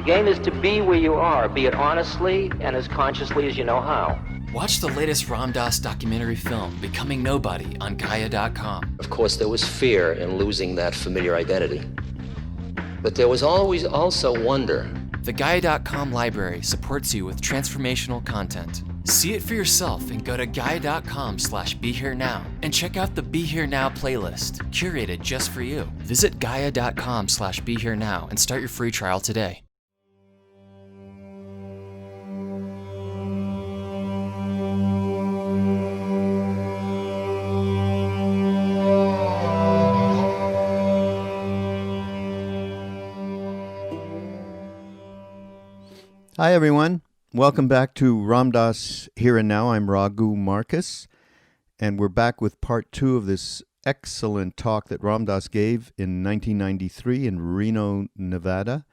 The game is to be where you are, be it honestly and as consciously as you know how. Watch the latest Ram Dass documentary film, Becoming Nobody, on Gaia.com. Of course, there was fear in losing that familiar identity. But there was always also wonder. The Gaia.com library supports you with transformational content. See it for yourself and go to Gaia.com/BeHereNow and check out the Be Here Now playlist, curated just for you. Visit Gaia.com/BeHereNow and start your free trial today. Hi, everyone. Welcome back to Ram Dass Here and Now. I'm Raghu Marcus, and we're back with part 2 of this excellent talk that Ram Dass gave in 1993 in Reno, Nevada,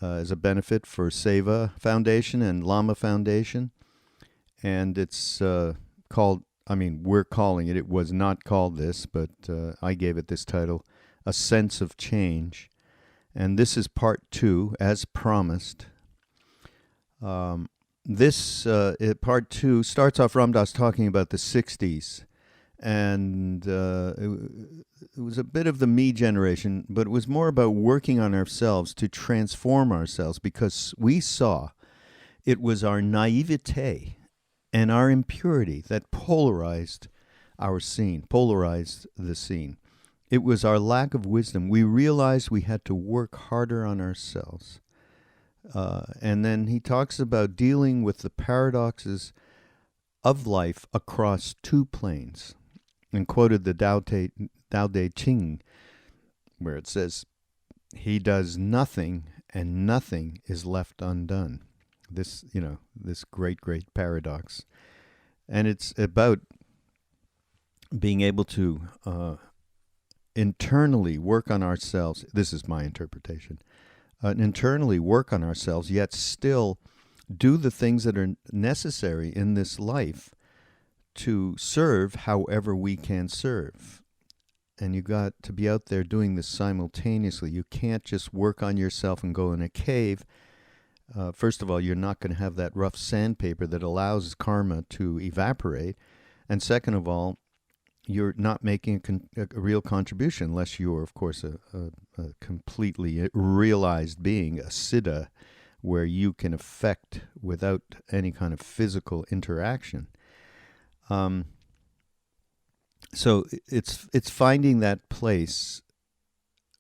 as a benefit for Seva Foundation and Lama Foundation. And it's called, we're calling it, it was not called this, but I gave it this title, A Sense of Change. And this is part 2, as promised. This part 2 starts off Ram Dass talking about the 60s, and it was a bit of the me generation, but it was more about working on ourselves to transform ourselves, because we saw it was our naivete and our impurity that polarized our scene, polarized the scene. It was our lack of wisdom. We realized we had to work harder on ourselves. And then he talks about dealing with the paradoxes of life across two planes, and quoted the Tao Te Ching, where it says, he does nothing and nothing is left undone. This great, great paradox. And it's about being able to internally work on ourselves. This is my interpretation. Internally work on ourselves, yet still do the things that are necessary in this life to serve however we can serve. And you got to be out there doing this simultaneously. You can't just work on yourself and go in a cave. First of all, you're not going to have that rough sandpaper that allows karma to evaporate. And second of all, you're not making a real contribution unless you're, of course, a completely realized being, a siddha, where you can affect without any kind of physical interaction. So it's finding that place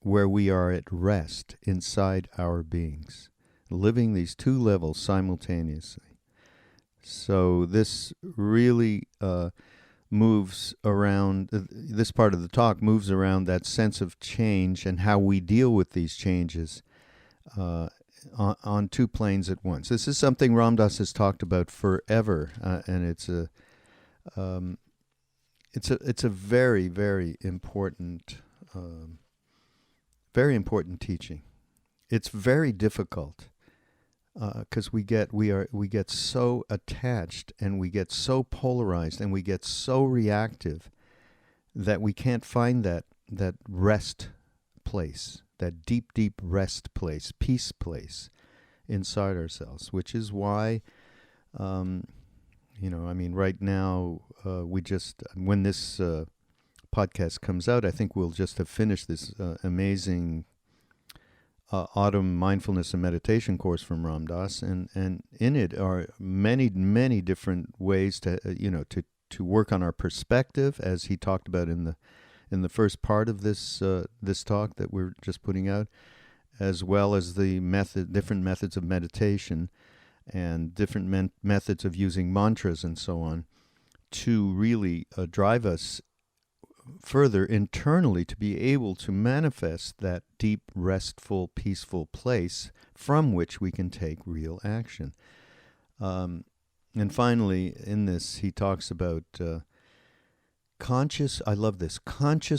where we are at rest inside our beings, living these two levels simultaneously. So this really moves around, this part of the talk moves around that sense of change and how we deal with these changes on two planes at once. This is something Ram Dass has talked about forever, and it's a very, very important teaching. It's very difficult. Because we get so attached and we get so polarized and we get so reactive that we can't find that rest place, that deep, deep rest place, peace place inside ourselves, which is why, right now, when this podcast comes out, I think we'll just have finished this amazing autumn mindfulness and meditation course from Ram Dass, and in it are many, many different ways to work on our perspective, as he talked about in the first part of this talk that we're just putting out, as well as the different methods of meditation and different methods of using mantras and so on, to really drive us further internally to be able to manifest that deep, restful, peaceful place from which we can take real action. And finally, in this, he talks about conscious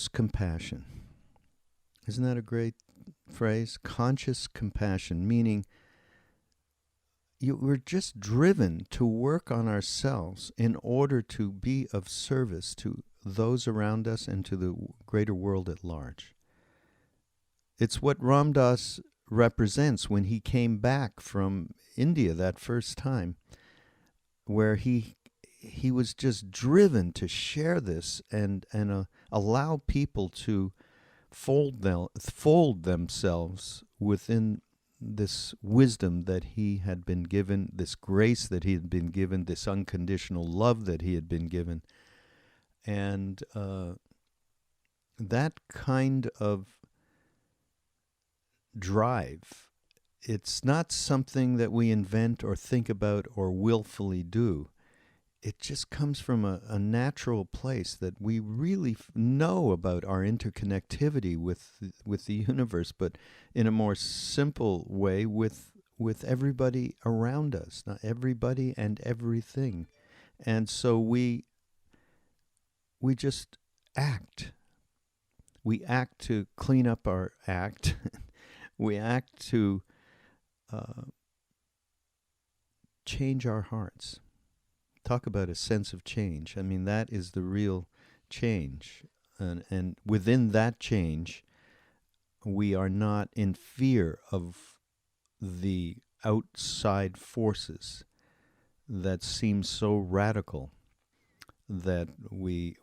compassion. Isn't that a great phrase? Conscious compassion, meaning we're just driven to work on ourselves in order to be of service to those around us and to the greater world at large. It's what Ram Dass represents when he came back from India that first time, where he was just driven to share this and allow people to fold themselves within this wisdom that he had been given, this grace that he had been given, this unconditional love that he had been given. And that kind of drive, it's not something that we invent or think about or willfully do. It just comes from a natural place that we really know about our interconnectivity with the universe, but in a more simple way with everybody around us, not everybody and everything. And so we just act. We act to clean up our act. We act to change our hearts. Talk about a sense of change. I mean, that is the real change. And within that change, we are not in fear of the outside forces that seem so radical that we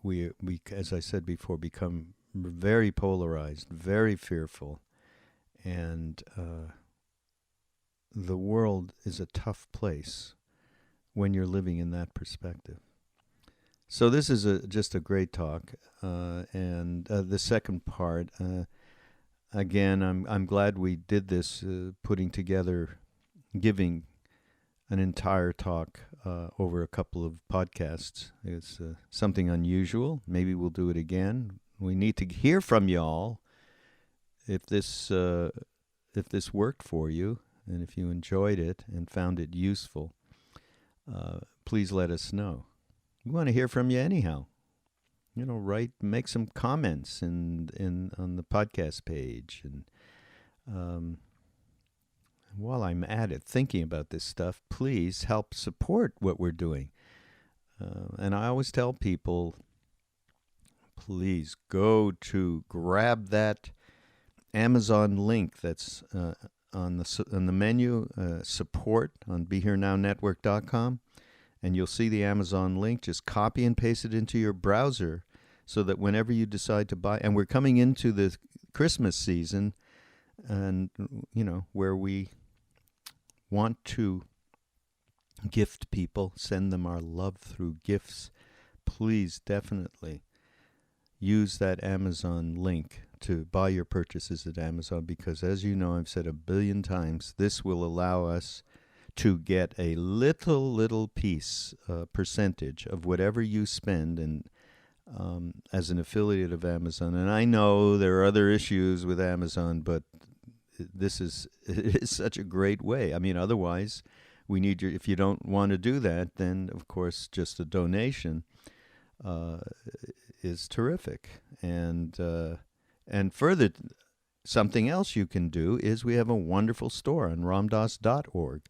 as I said before, become very polarized, very fearful. And the world is a tough place when you're living in that perspective. So this is just a great talk. And the second part, again, I'm glad we did this, putting together, giving an entire talk over a couple of podcasts. It's something unusual. Maybe we'll do it again. We need to hear from y'all if this worked for you, and if you enjoyed it and found it useful. Please let us know. We want to hear from you anyhow. Make some comments on the podcast page. And while I'm at it, thinking about this stuff, please help support what we're doing. And I always tell people, please grab that Amazon link that's on the menu, support on BeHereNowNetwork.com, and you'll see the Amazon link. Just copy and paste it into your browser so that whenever you decide to buy, and we're coming into the Christmas season, and where we want to gift people, send them our love through gifts, please definitely use that Amazon link to buy your purchases at Amazon, because as you know, I've said 1 billion times, this will allow us to get a little piece, percentage of whatever you spend, and as an affiliate of Amazon. And I know there are other issues with Amazon, but it is such a great way. I mean, otherwise, we need your. If you don't want to do that, then of course just a donation is terrific. And further, something else you can do is we have a wonderful store on ramdass.org.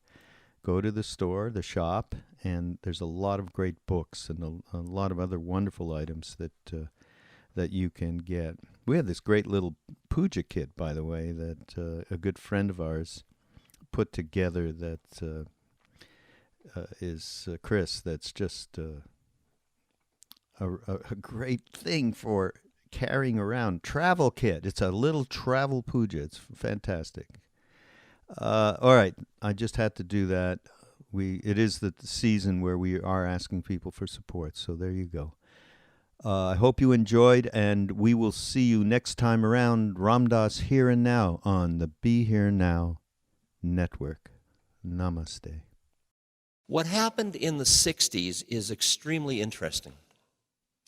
Go to the store, the shop, and there's a lot of great books and a lot of other wonderful items that you can get. We have this great little puja kit, by the way, that a good friend of ours put together that is Chris. That's just a great thing for carrying around. Travel kit. It's a little travel puja. It's fantastic. All right, I just had to do that. It is the season where we are asking people for support, so there you go. I hope you enjoyed, and we will see you next time around. Ram Dass Here and Now on the Be Here Now Network. Namaste. What happened in the 60s is extremely interesting,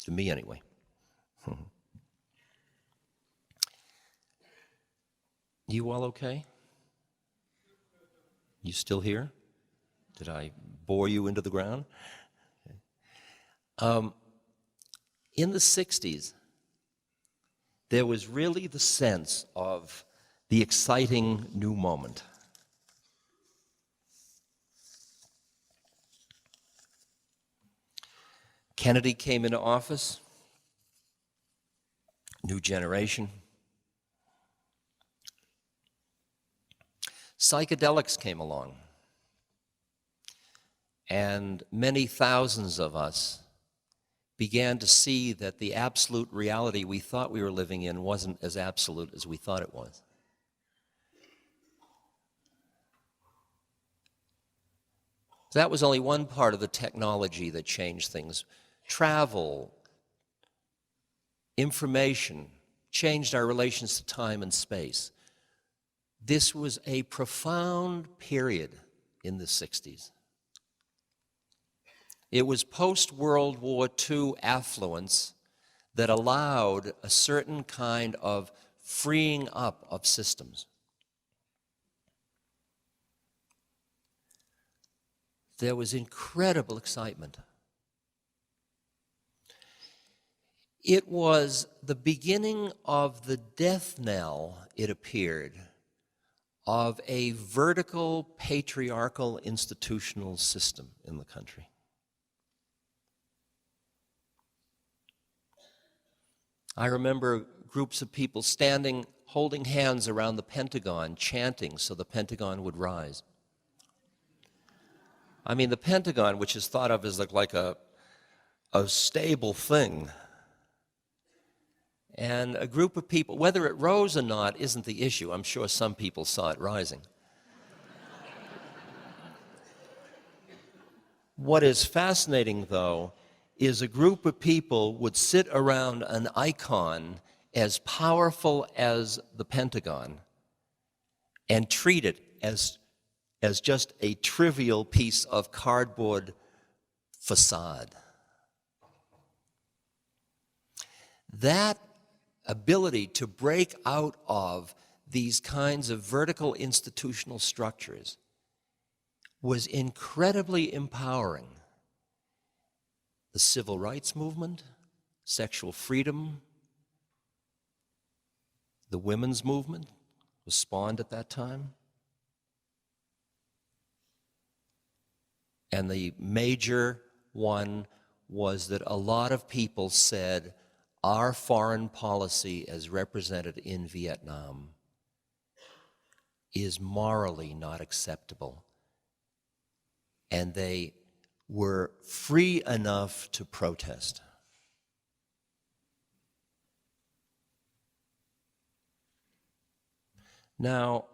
to me anyway. You all okay? You still here? Did I bore you into the ground? In the 60s, there was really the sense of the exciting new moment. Kennedy came into office, new generation. Psychedelics came along, and many thousands of us began to see that the absolute reality we thought we were living in wasn't as absolute as we thought it was. That was only one part of the technology that changed things. Travel, information, changed our relations to time and space. This was a profound period in the 60s. It was post-World War II affluence that allowed a certain kind of freeing up of systems. There was incredible excitement. It was the beginning of the death knell, it appeared, of a vertical patriarchal institutional system in the country. I remember groups of people standing, holding hands around the Pentagon, chanting so the Pentagon would rise. I mean, the Pentagon, which is thought of as like a stable thing, and a group of people, whether it rose or not isn't the issue. I'm sure some people saw it rising. What is fascinating, though, is a group of people would sit around an icon as powerful as the Pentagon and treat it as just a trivial piece of cardboard facade. That ability to break out of these kinds of vertical institutional structures was incredibly empowering. The civil rights movement, sexual freedom, the women's movement was spawned at that time. And the major one was that a lot of people said, our foreign policy as represented in Vietnam is morally not acceptable. And they were free enough to protest. Now,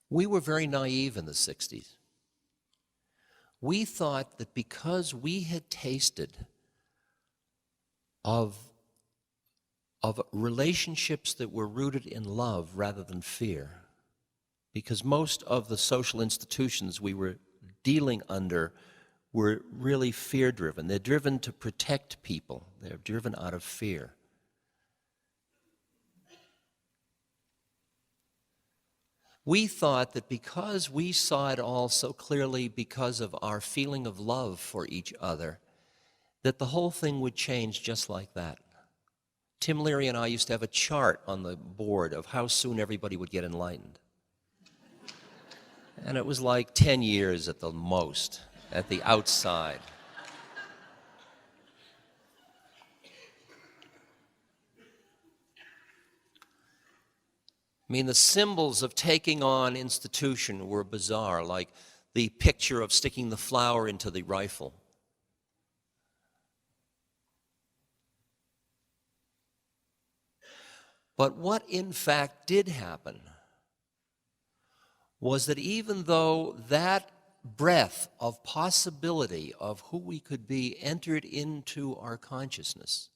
we were very naive in the 60s. We thought that because we had tasted of relationships that were rooted in love rather than fear, because most of the social institutions we were dealing under were really fear-driven. They're driven to protect people. They're driven out of fear. We thought that because we saw it all so clearly because of our feeling of love for each other, that the whole thing would change just like that. Tim Leary and I used to have a chart on the board of how soon everybody would get enlightened. And it was like 10 years at the most, at the outside. I mean, the symbols of taking on institution were bizarre, like the picture of sticking the flower into the rifle. But what in fact did happen was that even though that breath of possibility of who we could be entered into our consciousness,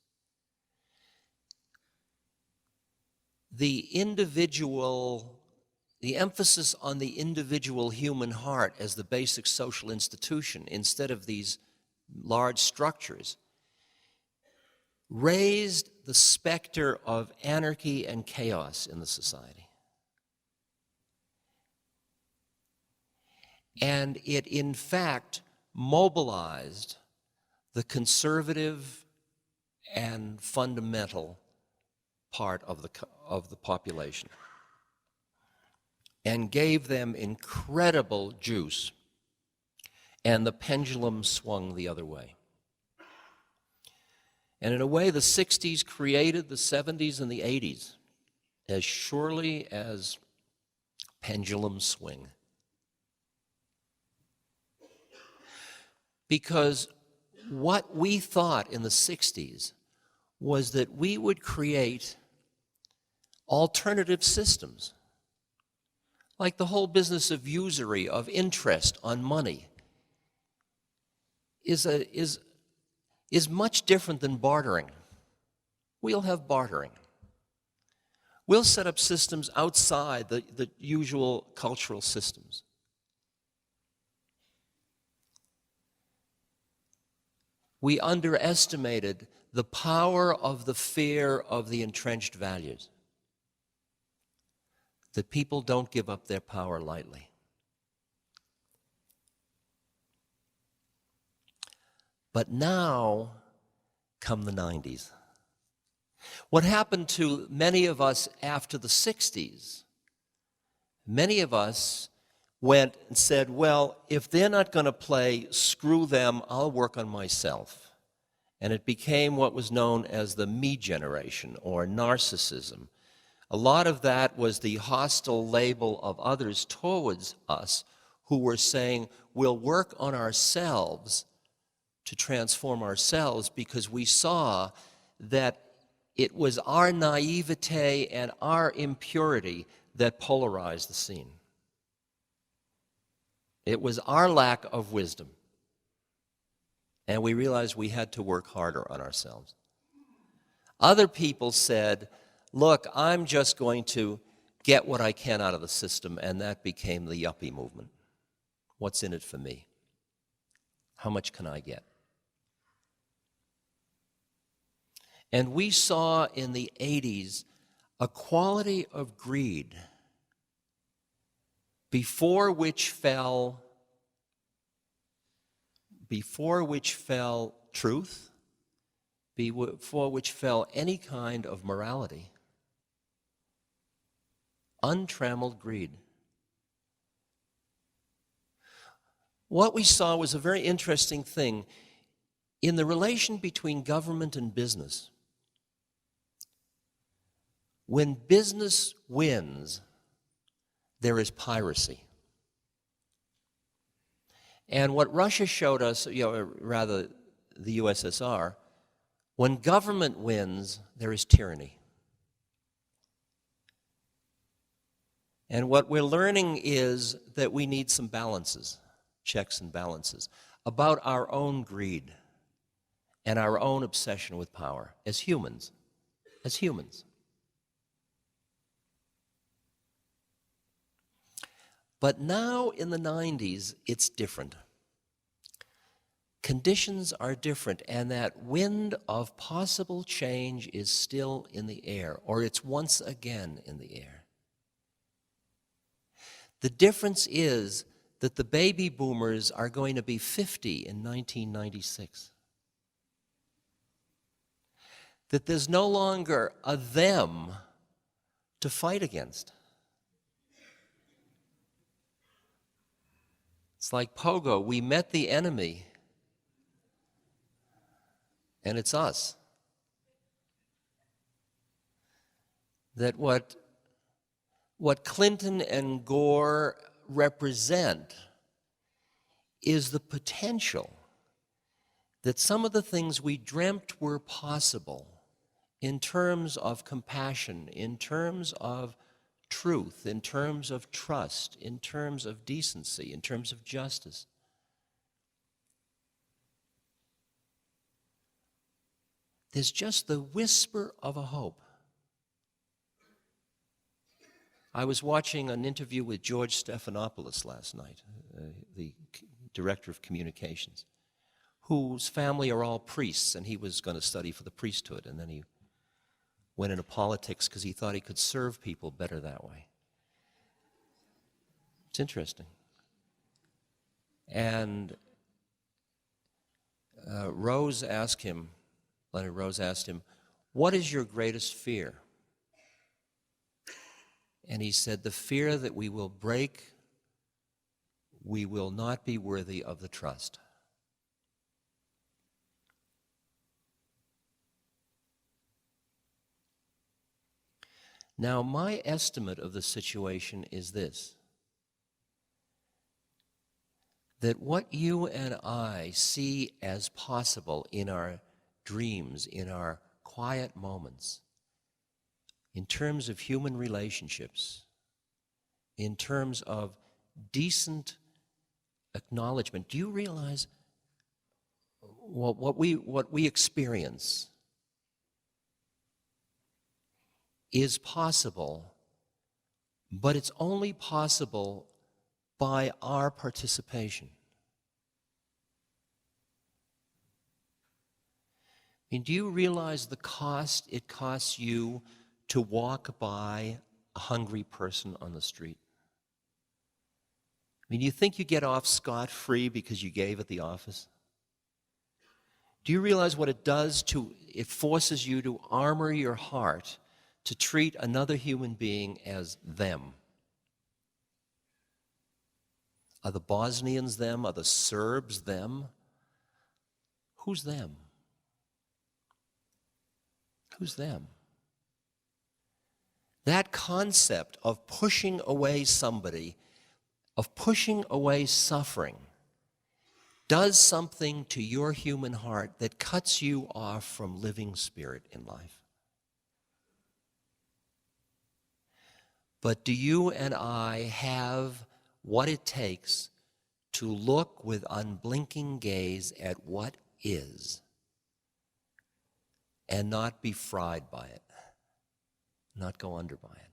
the emphasis on the individual human heart as the basic social institution instead of these large structures raised the specter of anarchy and chaos in the society. And it, in fact, mobilized the conservative and fundamental part of the population and gave them incredible juice and the pendulum swung the other way. And in a way, the 60s created the 70s and the 80s as surely as pendulums swing. Because what we thought in the 60s was that we would create alternative systems, like the whole business of usury, of interest on money, is much different than bartering. We'll have bartering. We'll set up systems outside the usual cultural systems. We underestimated the power of the fear of the entrenched values, that people don't give up their power lightly. But now come the 90s. What happened to many of us after the 60s, many of us went and said, well, if they're not going to play, screw them, I'll work on myself. And it became what was known as the me generation, or narcissism. A lot of that was the hostile label of others towards us who were saying, we'll work on ourselves to transform ourselves, because we saw that it was our naivete and our impurity that polarized the scene. It was our lack of wisdom. And we realized we had to work harder on ourselves. Other people said, look, I'm just going to get what I can out of the system, and that became the yuppie movement. What's in it for me? How much can I get? And we saw in the 80s a quality of greed before which fell truth, before which fell any kind of morality. Untrammeled greed. What we saw was a very interesting thing in the relation between government and business. When business wins, there is piracy. And what Russia showed us, or rather the USSR, when government wins, there is tyranny. And what we're learning is that we need some balances, checks and balances, about our own greed and our own obsession with power as humans. As humans. But now in the 90s, it's different. Conditions are different, and that wind of possible change is still in the air, or it's once again in the air. The difference is that the baby boomers are going to be 50 in 1996. That there's no longer a them to fight against. It's like Pogo, we met the enemy, and it's us. That what Clinton and Gore represent is the potential that some of the things we dreamt were possible in terms of compassion, in terms of truth, in terms of trust, in terms of decency, in terms of justice. There's just the whisper of a hope. I was watching an interview with George Stephanopoulos last night, the director of communications, whose family are all priests, and he was going to study for the priesthood, and then he went into politics because he thought he could serve people better that way. It's interesting. And Leonard Rose asked him, what is your greatest fear? And he said, the fear that we will break we will not be worthy of the trust. Now, my estimate of the situation is this: that what you and I see as possible in our dreams, in our quiet moments, in terms of human relationships, in terms of decent acknowledgement, do you realize what we experience is possible, but it's only possible by our participation? I mean, do you realize the cost it costs you to walk by a hungry person on the street? I mean, you think you get off scot-free because you gave at the office? Do you realize what it does it forces you to armor your heart to treat another human being as them? Are the Bosnians them? Are the Serbs them? Who's them? Who's them? That concept of pushing away somebody, of pushing away suffering, does something to your human heart that cuts you off from living spirit in life. But do you and I have what it takes to look with unblinking gaze at what is and not be fried by it, not go under by it?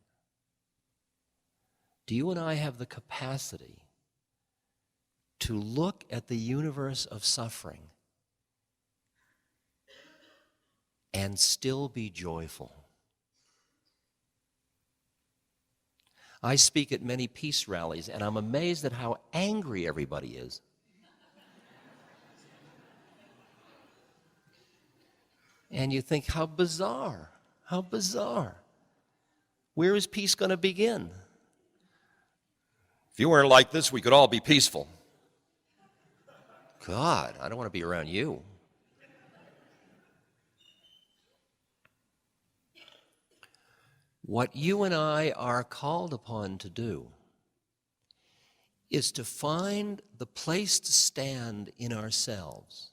Do you and I have the capacity to look at the universe of suffering and still be joyful? I speak at many peace rallies, and I'm amazed at how angry everybody is. And you think, how bizarre, how bizarre. Where is peace going to begin? If you weren't like this, we could all be peaceful. God, I don't want to be around you. What you and I are called upon to do is to find the place to stand in ourselves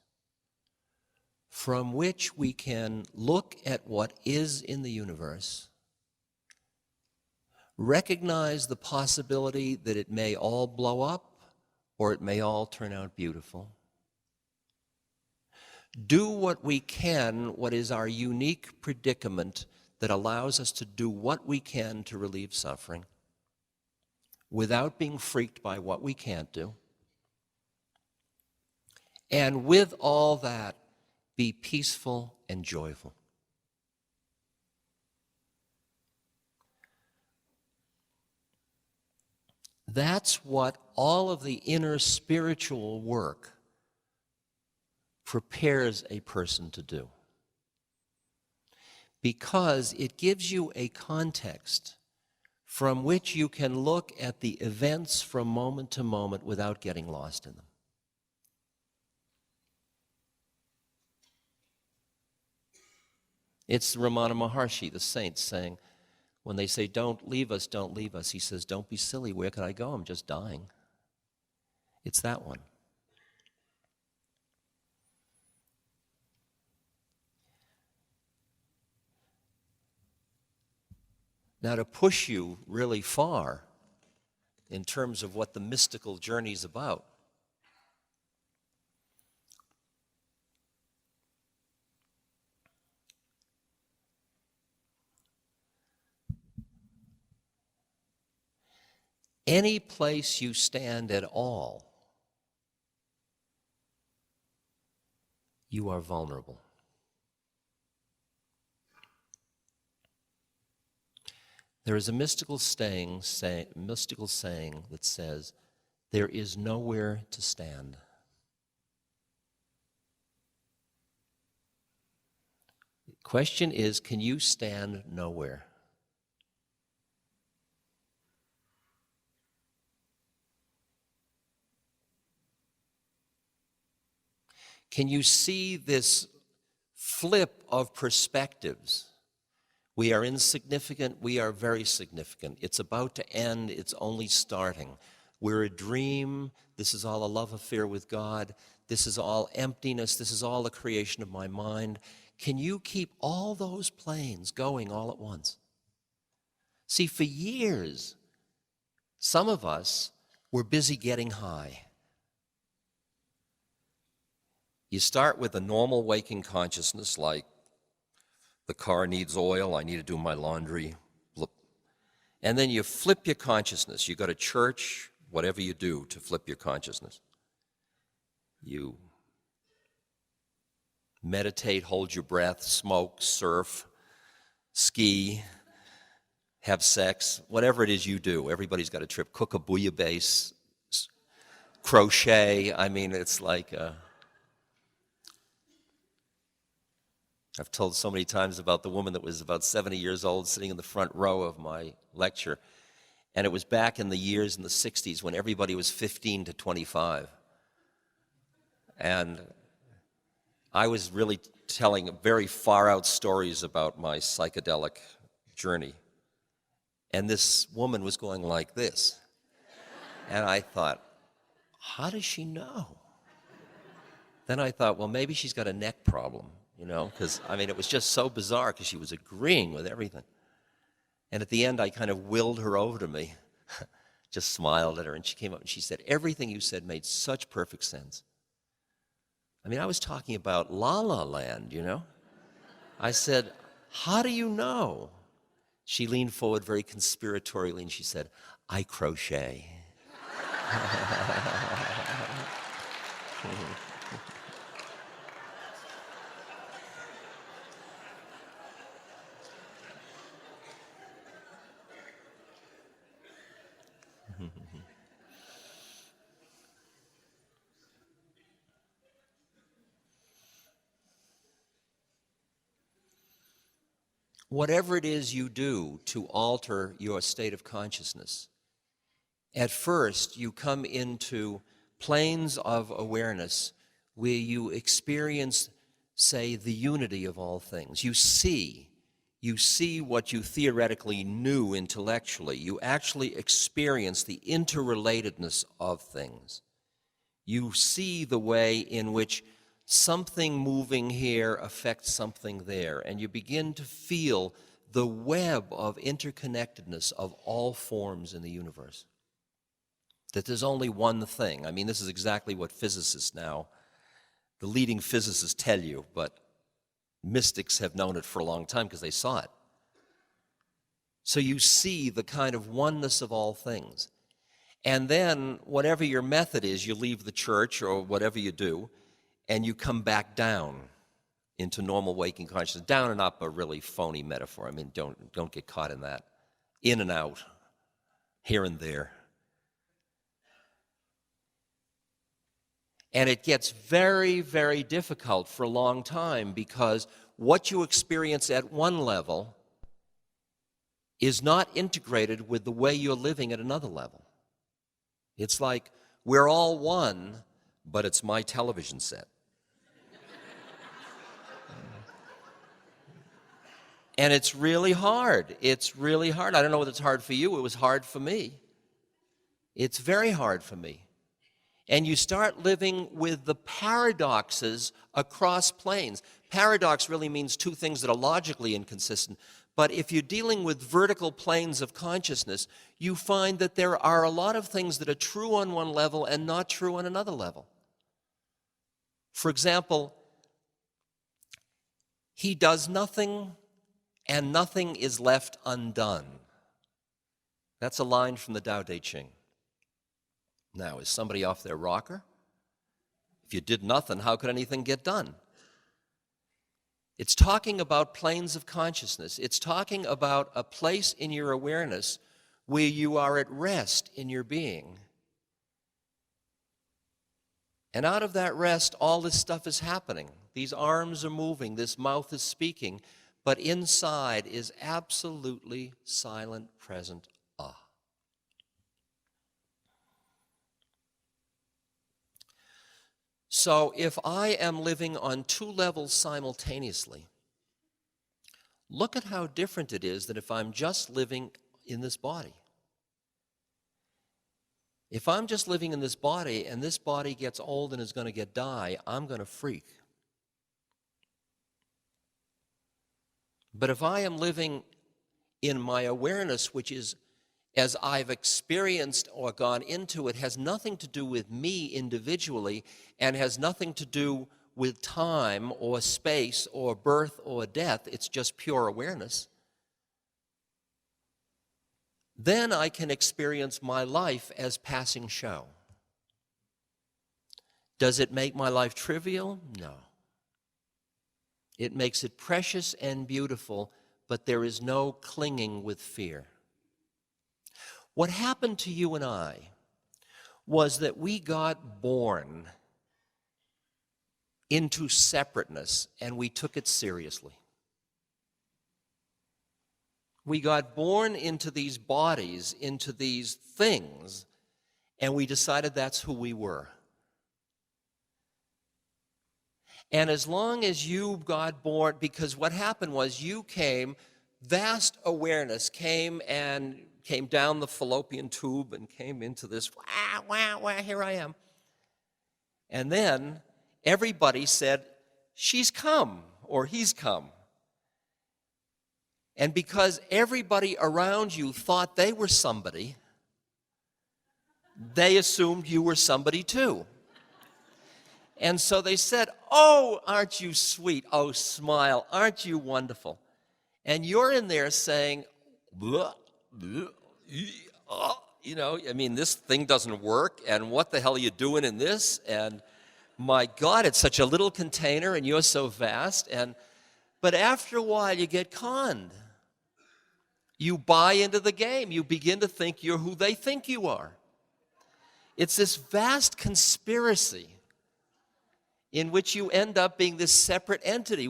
from which we can look at what is in the universe, recognize the possibility that it may all blow up or it may all turn out beautiful. Do what we can, what is our unique predicament that allows us to do what we can to relieve suffering without being freaked by what we can't do. And with all that, be peaceful and joyful. That's what all of the inner spiritual work prepares a person to do, because it gives you a context from which you can look at the events from moment to moment without getting lost in them. It's Ramana Maharshi, the saints, saying, when they say, don't leave us, he says, don't be silly, where could I go? I'm just dying. It's that one. Now, to push you really far in terms of what the mystical journey is about, any place you stand at all, you are vulnerable. There is a mystical saying that says, there is nowhere to stand. The question is, can you stand nowhere? Can you see this flip of perspectives? We are insignificant, we are very significant. It's about to end, it's only starting. We're a dream, this is all a love affair with God, this is all emptiness, this is all the creation of my mind. Can you keep all those planes going all at once? See, for years, some of us were busy getting high. You start with a normal waking consciousness like, the car needs oil, I need to do my laundry. And then you flip your consciousness. You go to church, whatever you do to flip your consciousness. You meditate, hold your breath, smoke, surf, ski, have sex, whatever it is you do. Everybody's got a trip. Cook a bouillabaisse, crochet. I mean, it's like... I've told so many times about the woman that was about 70 years old sitting in the front row of my lecture. And it was back in the years in the 60s when everybody was 15 to 25. And I was really telling very far out stories about my psychedelic journey. And this woman was going like this. And I thought, how does she know? Then I thought, well, maybe she's got a neck problem. You know, because, I mean, it was just so bizarre because she was agreeing with everything. And at the end, I kind of willed her over to me, just smiled at her, and she came up and she said, everything you said made such perfect sense. I mean, I was talking about La La Land, you know. I said, how do you know? She leaned forward very conspiratorially and she said, I crochet. Whatever it is you do to alter your state of consciousness, at first you come into planes of awareness where you experience, say, the unity of all things. You see what you theoretically knew intellectually. You actually experience the interrelatedness of things. You see the way in which something moving here affects something there, and you begin to feel the web of interconnectedness of all forms in the universe. That there's only one thing. I mean, this is exactly what physicists now, the leading physicists tell you, but mystics have known it for a long time because they saw it. So you see the kind of oneness of all things. And then, whatever your method is, you leave the church or whatever you do, and you come back down into normal waking consciousness. Down and up, a really phony metaphor. I mean, don't get caught in that. In and out, here and there. And it gets very, very difficult for a long time because what you experience at one level is not integrated with the way you're living at another level. It's like we're all one, but it's my television set. And it's really hard. It's really hard. I don't know whether it's hard for you. It was hard for me. It's very hard for me. And you start living with the paradoxes across planes. Paradox really means two things that are logically inconsistent. But if you're dealing with vertical planes of consciousness, you find that there are a lot of things that are true on one level and not true on another level. For example, he does nothing and nothing is left undone. That's a line from the Tao Te Ching. Now, is somebody off their rocker? If you did nothing, how could anything get done? It's talking about planes of consciousness. It's talking about a place in your awareness where you are at rest in your being. And out of that rest, all this stuff is happening. These arms are moving, this mouth is speaking, but inside is absolutely silent, present awe. So if I am living on two levels simultaneously, look at how different it is than if I'm just living in this body. If I'm just living in this body and this body gets old and is going to die, I'm going to freak. But if I am living in my awareness, which is, as I've experienced or gone into it, has nothing to do with me individually and has nothing to do with time or space or birth or death, it's just pure awareness, then I can experience my life as passing show. Does it make my life trivial? No. It makes it precious and beautiful, but there is no clinging with fear. What happened to you and I was that we got born into separateness and we took it seriously. We got born into these bodies, into these things, and we decided that's who we were. And as long as you got born, because what happened was you came, vast awareness came down the fallopian tube and came into this, wah, wah, wah, here I am. And then everybody said, she's come, or he's come. And because everybody around you thought they were somebody, they assumed you were somebody too. And so they said, oh, aren't you sweet? Oh, smile. Aren't you wonderful? And you're in there saying, blah, blah, you know, I mean, this thing doesn't work, and what the hell are you doing in this? And my God, it's such a little container, and you're so vast. But after a while, you get conned. You buy into the game. You begin to think you're who they think you are. It's this vast conspiracy in which you end up being this separate entity,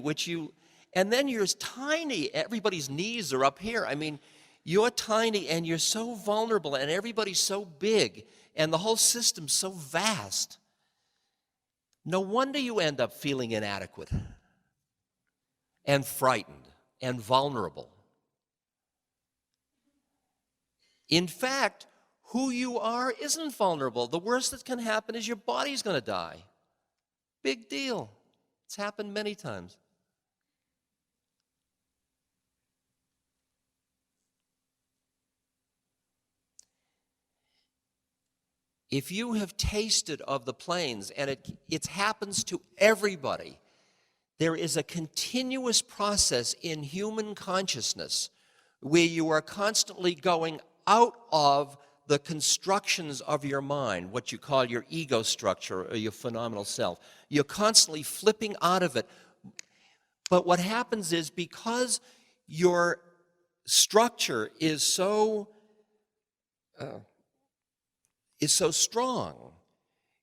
and then you're tiny. Everybody's knees are up here. I mean, you're tiny and you're so vulnerable and everybody's so big and the whole system's so vast. No wonder you end up feeling inadequate and frightened and vulnerable. In fact, who you are isn't vulnerable. The worst that can happen is your body's going to die. Big deal. It's happened many times. If you have tasted of the plains, and it happens to everybody, there is a continuous process in human consciousness where you are constantly going out of the constructions of your mind, what you call your ego structure or your phenomenal self. You're constantly flipping out of it. But what happens is, because your structure is so strong,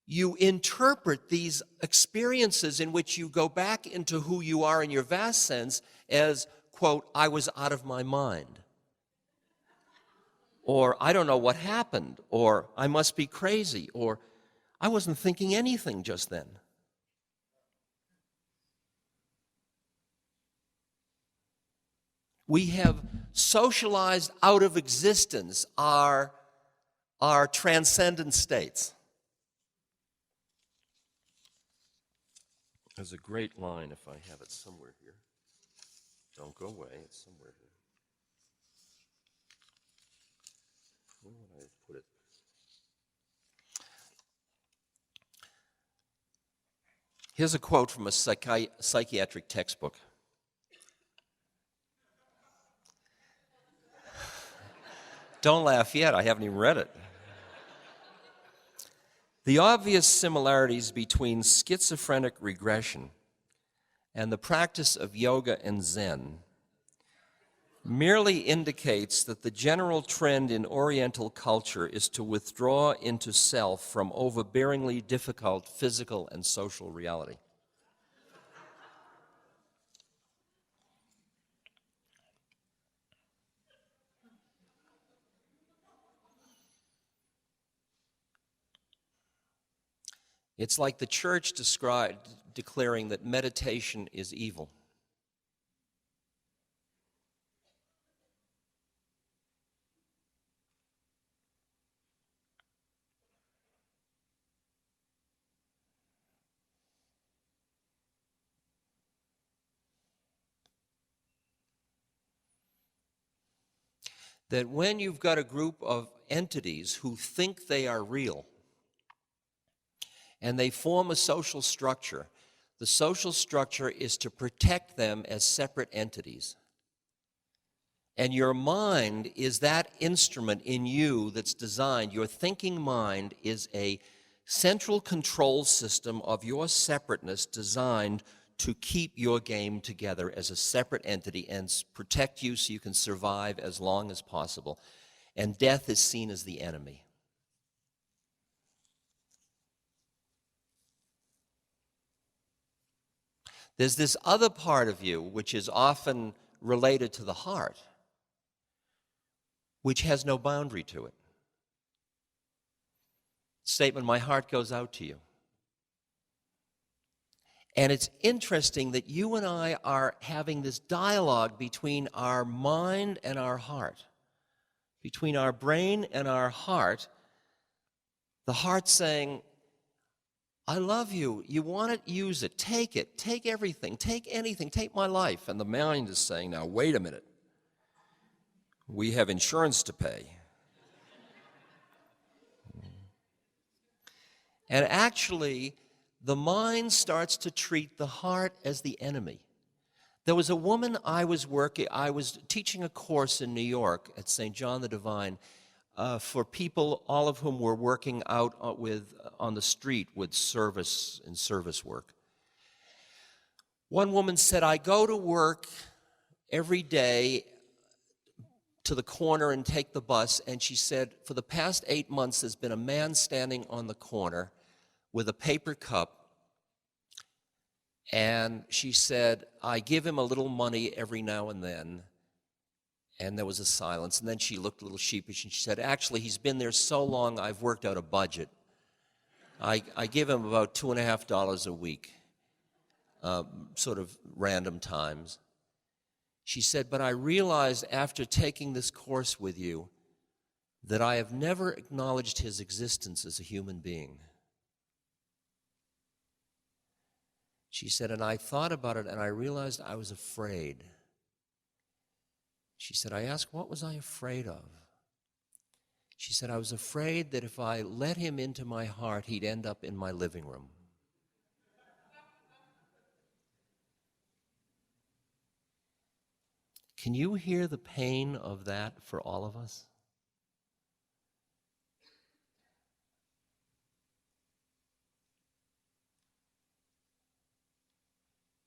you interpret these experiences in which you go back into who you are in your vast sense as, quote, I was out of my mind. Or I don't know what happened, or I must be crazy, or I wasn't thinking anything just then. We have socialized out of existence our transcendent states. There's a great line, if I have it somewhere here. Don't go away, it's somewhere here. Where would I put it? Here's a quote from a psychiatric textbook. Don't laugh yet, I haven't even read it. The obvious similarities between schizophrenic regression and the practice of yoga and Zen merely indicates that the general trend in Oriental culture is to withdraw into self from overbearingly difficult physical and social reality. It's like the church declaring that meditation is evil. That when you've got a group of entities who think they are real, and they form a social structure, the social structure is to protect them as separate entities. And your mind is that instrument in you that's designed, your thinking mind is a central control system of your separateness designed to keep your game together as a separate entity and protect you so you can survive as long as possible. And death is seen as the enemy. There's this other part of you, which is often related to the heart, which has no boundary to it. Statement, my heart goes out to you. And it's interesting that you and I are having this dialogue between our mind and our heart, between our brain and our heart. The heart saying, I love you. You want it, use it. Take everything, take anything, take my life. And the mind is saying, now, wait a minute. We have insurance to pay. And actually, the mind starts to treat the heart as the enemy. There was a woman I was teaching a course in New York at St. John the Divine for people, all of whom were working out on the street with service work. One woman said, I go to work every day to the corner and take the bus, and she said, for the past 8 months, there's been a man standing on the corner with a paper cup, and she said, I give him a little money every now and then. And there was a silence, and then she looked a little sheepish, and she said, actually, he's been there so long, I've worked out a budget. I give him about $2.50 a week, sort of random times. She said, but I realized after taking this course with you that I have never acknowledged his existence as a human being. She said, and I thought about it, and I realized I was afraid. She said, I asked, what was I afraid of? She said, I was afraid that if I let him into my heart, he'd end up in my living room. Can you hear the pain of that for all of us?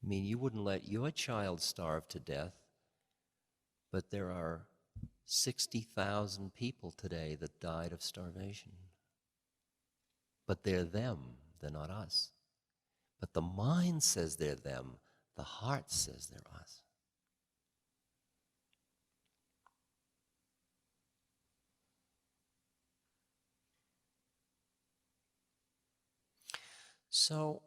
I mean, you wouldn't let your child starve to death, but there are 60,000 people today that died of starvation. But they're them, they're not us. But the mind says they're them, the heart says they're us. So,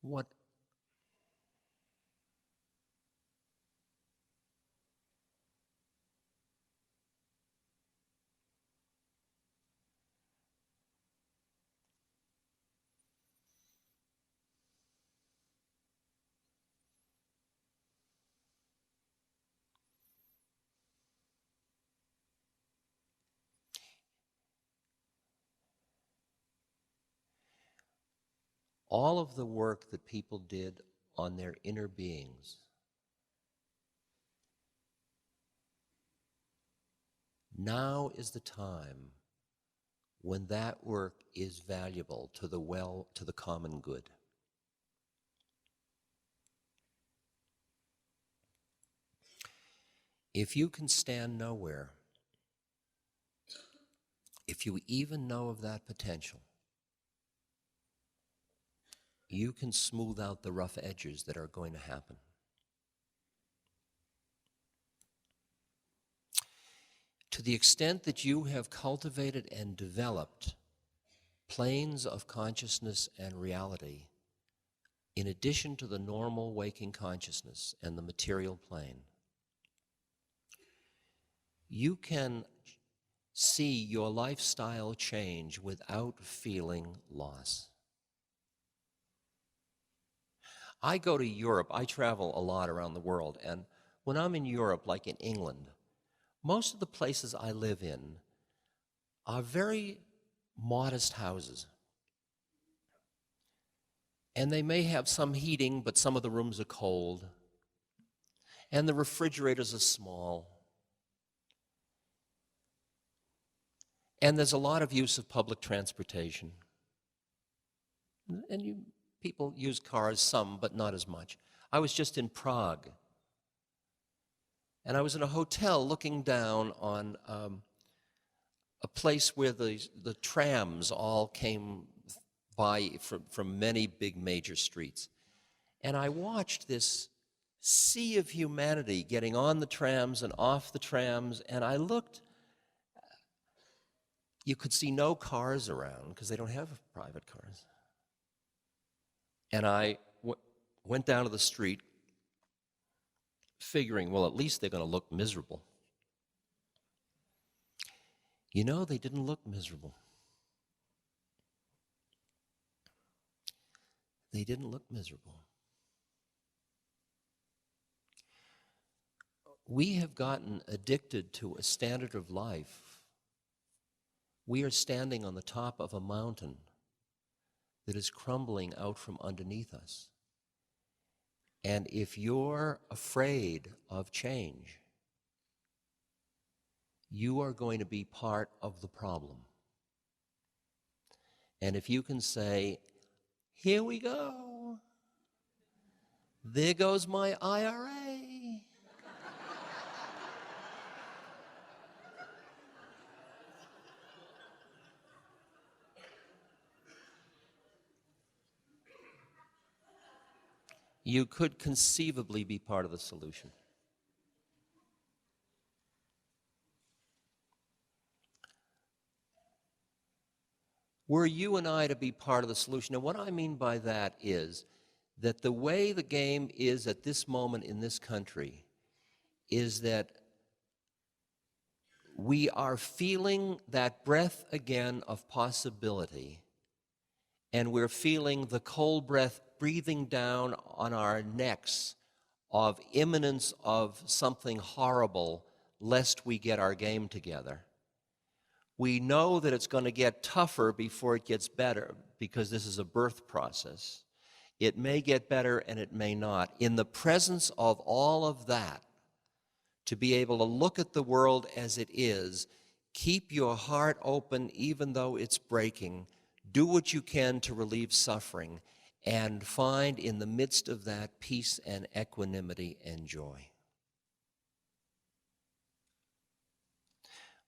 what all of the work that people did on their inner beings now is the time when that work is valuable to the common good. If you can stand nowhere, if you even know of that potential, you can smooth out the rough edges that are going to happen. To the extent that you have cultivated and developed planes of consciousness and reality, in addition to the normal waking consciousness and the material plane, you can see your lifestyle change without feeling loss. I go to Europe, I travel a lot around the world, and when I'm in Europe, like in England, most of the places I live in are very modest houses. And they may have some heating, but some of the rooms are cold. And the refrigerators are small. And there's a lot of use of public transportation. And people use cars, some, but not as much. I was just in Prague. And I was in a hotel looking down on a place where the trams all came by from many big major streets. And I watched this sea of humanity getting on the trams and off the trams, and I looked. You could see no cars around because they don't have private cars. And I went down to the street figuring, well, at least they're going to look miserable. You know, they didn't look miserable. They didn't look miserable. We have gotten addicted to a standard of life. We are standing on the top of a mountain that is crumbling out from underneath us. And if you're afraid of change, you are going to be part of the problem. And if you can say, here we go, there goes my IRA. You could conceivably be part of the solution. Were you and I to be part of the solution? And what I mean by that is that the way the game is at this moment in this country is that we are feeling that breath again of possibility, and we're feeling the cold breath breathing down on our necks of imminence of something horrible lest we get our game together. We know that it's going to get tougher before it gets better because this is a birth process. It may get better and it may not. In the presence of all of that, to be able to look at the world as it is, keep your heart open even though it's breaking, do what you can to relieve suffering, and find in the midst of that peace and equanimity and joy.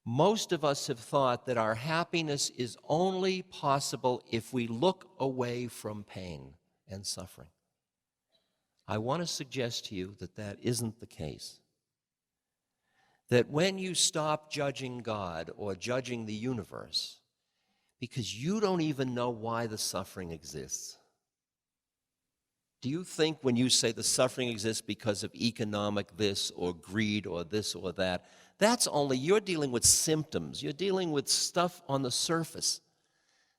Most of us have thought that our happiness is only possible if we look away from pain and suffering. I want to suggest to you that that isn't the case. That when you stop judging God or judging the universe, because you don't even know why the suffering exists. Do you think when you say the suffering exists because of economic this or greed or this or that, that's only, you're dealing with symptoms. You're dealing with stuff on the surface.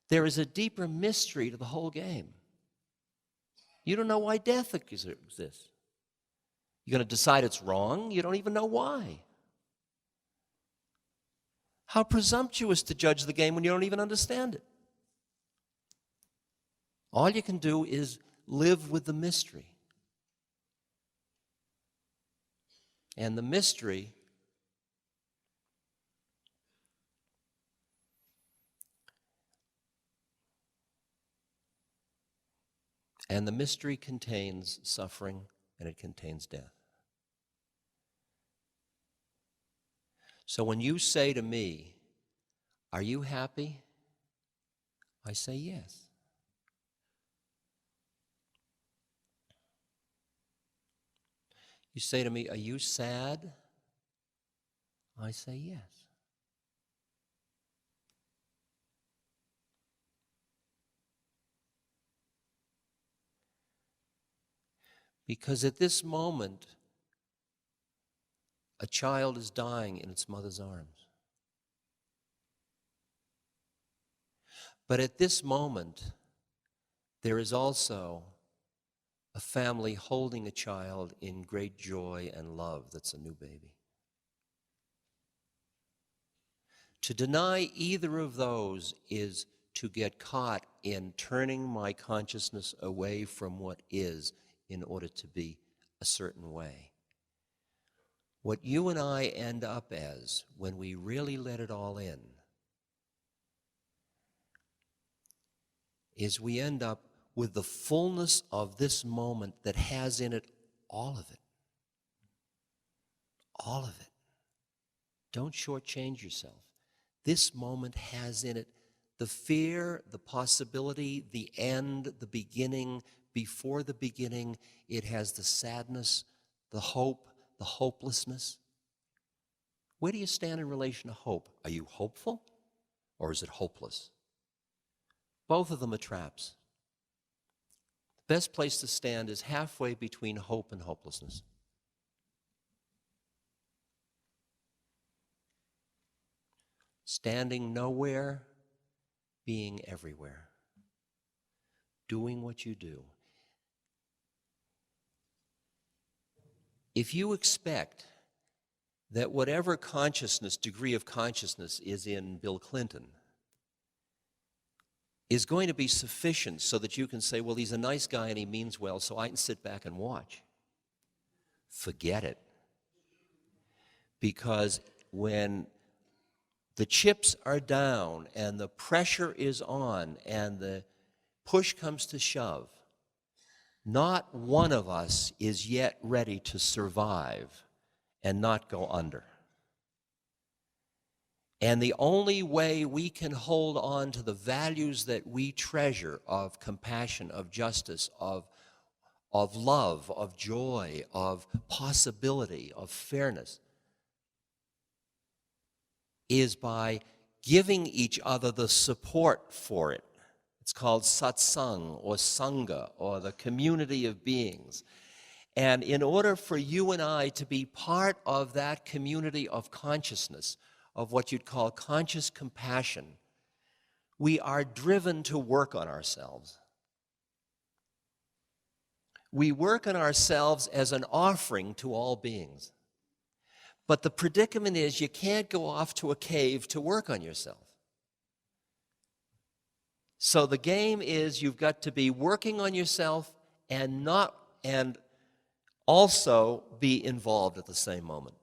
There is a deeper mystery to the whole game. You don't know why death exists. You're going to decide it's wrong? You don't even know why. How presumptuous to judge the game when you don't even understand it. All you can do is live with the mystery. And the mystery contains suffering and it contains death. So when you say to me, "Are you happy?" I say yes. You say to me, "Are you sad?" I say yes. Because at this moment, a child is dying in its mother's arms. But at this moment, there is also a family holding a child in great joy and love that's a new baby. To deny either of those is to get caught in turning my consciousness away from what is in order to be a certain way. What you and I end up as, when we really let it all in, is we end up with the fullness of this moment that has in it all of it. All of it. Don't shortchange yourself. This moment has in it the fear, the possibility, the end, the beginning. Before the beginning, it has the sadness, the hope, the hopelessness. Where do you stand in relation to hope? Are you hopeful or is it hopeless? Both of them are traps. The best place to stand is halfway between hope and hopelessness. Standing nowhere, being everywhere. Doing what you do. If you expect that whatever consciousness, degree of consciousness is in Bill Clinton, is going to be sufficient so that you can say, well, he's a nice guy and he means well, so I can sit back and watch. Forget it. Because when the chips are down and the pressure is on and the push comes to shove, not one of us is yet ready to survive and not go under. And the only way we can hold on to the values that we treasure of compassion, of justice, of love, of joy, of possibility, of fairness, is by giving each other the support for it. It's called satsang or sangha or the community of beings. And in order for you and I to be part of that community of consciousness, of what you'd call conscious compassion, we are driven to work on ourselves. We work on ourselves as an offering to all beings. But the predicament is you can't go off to a cave to work on yourself. So the game is you've got to be working on yourself and also be involved at the same moment.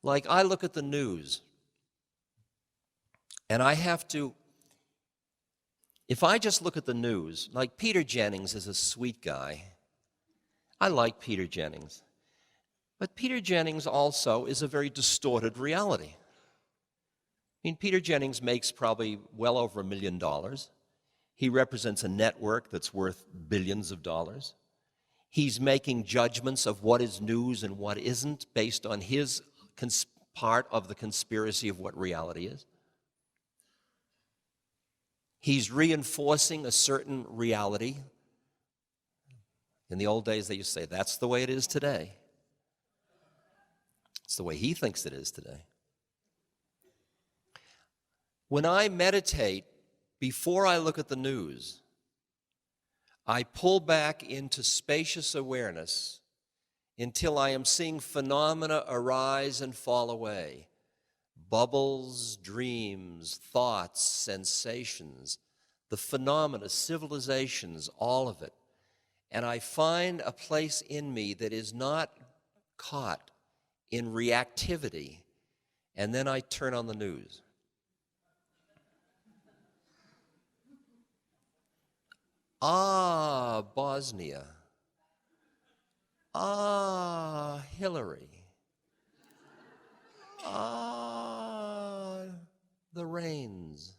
Like I look at the news and I have to, if I just look at the news, like Peter Jennings is a sweet guy. I like Peter Jennings. But Peter Jennings also is a very distorted reality. I mean, Peter Jennings makes probably well over $1 million. He represents a network that's worth billions of dollars. He's making judgments of what is news and what isn't based on his part of the conspiracy of what reality is. He's reinforcing a certain reality. In the old days, they used to say, that's the way it is today. It's the way he thinks it is today. When I meditate, before I look at the news, I pull back into spacious awareness until I am seeing phenomena arise and fall away. Bubbles, dreams, thoughts, sensations, the phenomena, civilizations, all of it. And I find a place in me that is not caught in reactivity, and then I turn on the news. Ah, Bosnia. Ah, Hillary. Ah, the rains.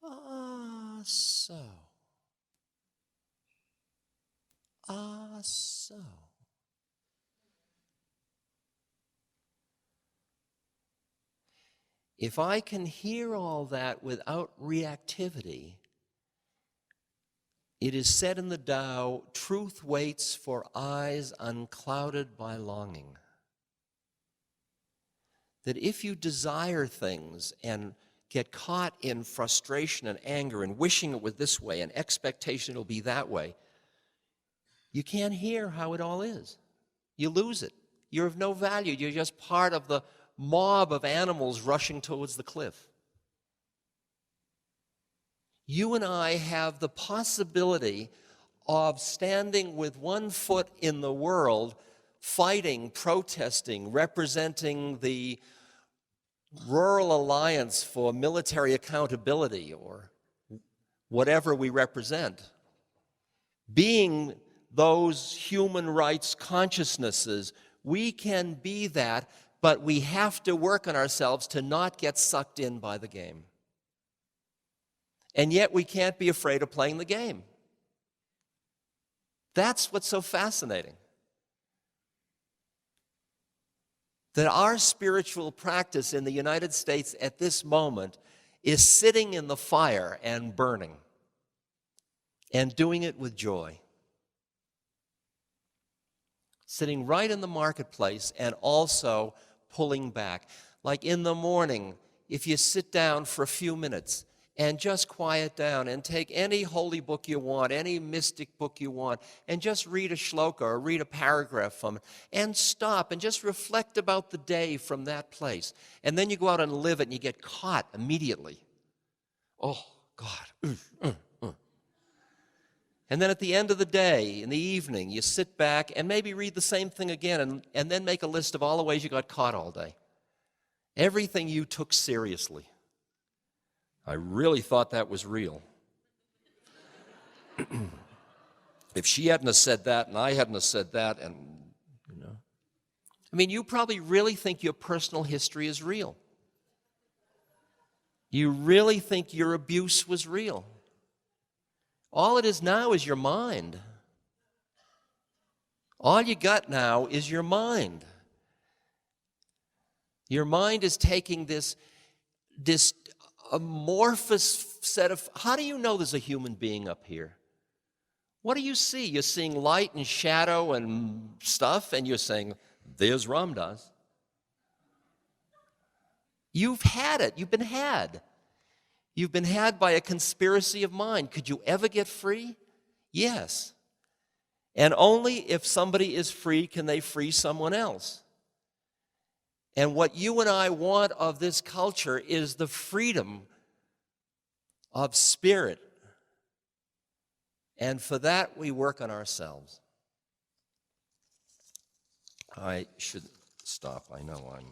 Ah, so. Ah, so. If I can hear all that without reactivity, It is said in the Tao, truth waits for eyes unclouded by longing. That if you desire things and get caught in frustration and anger and wishing it was this way and expectation it'll be that way, you can't hear how it all is. You lose it. You're of no value. You're just part of the mob of animals rushing towards the cliff. You and I have the possibility of standing with one foot in the world, fighting, protesting, representing the Rural Alliance for Military Accountability, or whatever we represent, being those human rights consciousnesses. We can be that, but we have to work on ourselves to not get sucked in by the game. And yet we can't be afraid of playing the game. That's what's so fascinating. That our spiritual practice in the United States at this moment is sitting in the fire and burning, and doing it with joy. Sitting right in the marketplace and also pulling back. Like in the morning, if you sit down for a few minutes and just quiet down and take any holy book you want, any mystic book you want, and just read a shloka or read a paragraph from it, and stop and just reflect about the day from that place. And then you go out and live it and you get caught immediately. Oh, God. And then at the end of the day, in the evening, you sit back and maybe read the same thing again, and then make a list of all the ways you got caught all day. Everything you took seriously. I really thought that was real. If she hadn't have said that and I hadn't have said that, and, you know. I mean, you probably really think your personal history is real. You really think your abuse was real. All it is now is your mind. All you got now is your mind. Your mind is taking this amorphous set of... How do you know there's a human being up here? What do you see? You're seeing light and shadow and stuff, and you're saying, there's Ram Dass. You've had it. You've been had. You've been had by a conspiracy of mind. Could you ever get free? Yes. And only if somebody is free can they free someone else. And what you and I want of this culture is the freedom of spirit. And for that, we work on ourselves. I should stop. I know I'm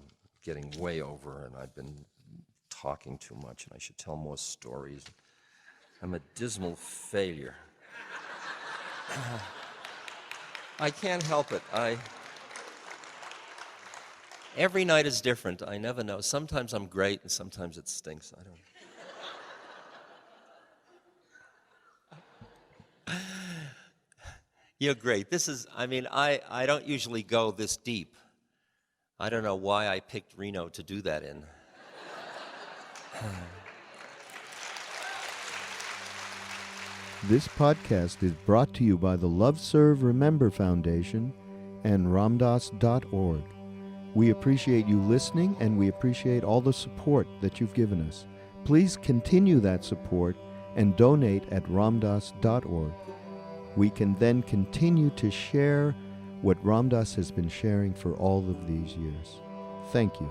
getting way over, and I've been talking too much, and I should tell more stories. I'm a dismal failure. I can't help it. Every night is different. I never know. Sometimes I'm great, and sometimes it stinks. I don't. You're great. This is, I don't usually go this deep. I don't know why I picked Reno to do that in. This podcast is brought to you by the Love Serve Remember Foundation and ramdass.org. We appreciate you listening, and we appreciate all the support that you've given us. Please continue that support and donate at ramdass.org. We can then continue to share what Ram Dass has been sharing for all of these years. Thank you.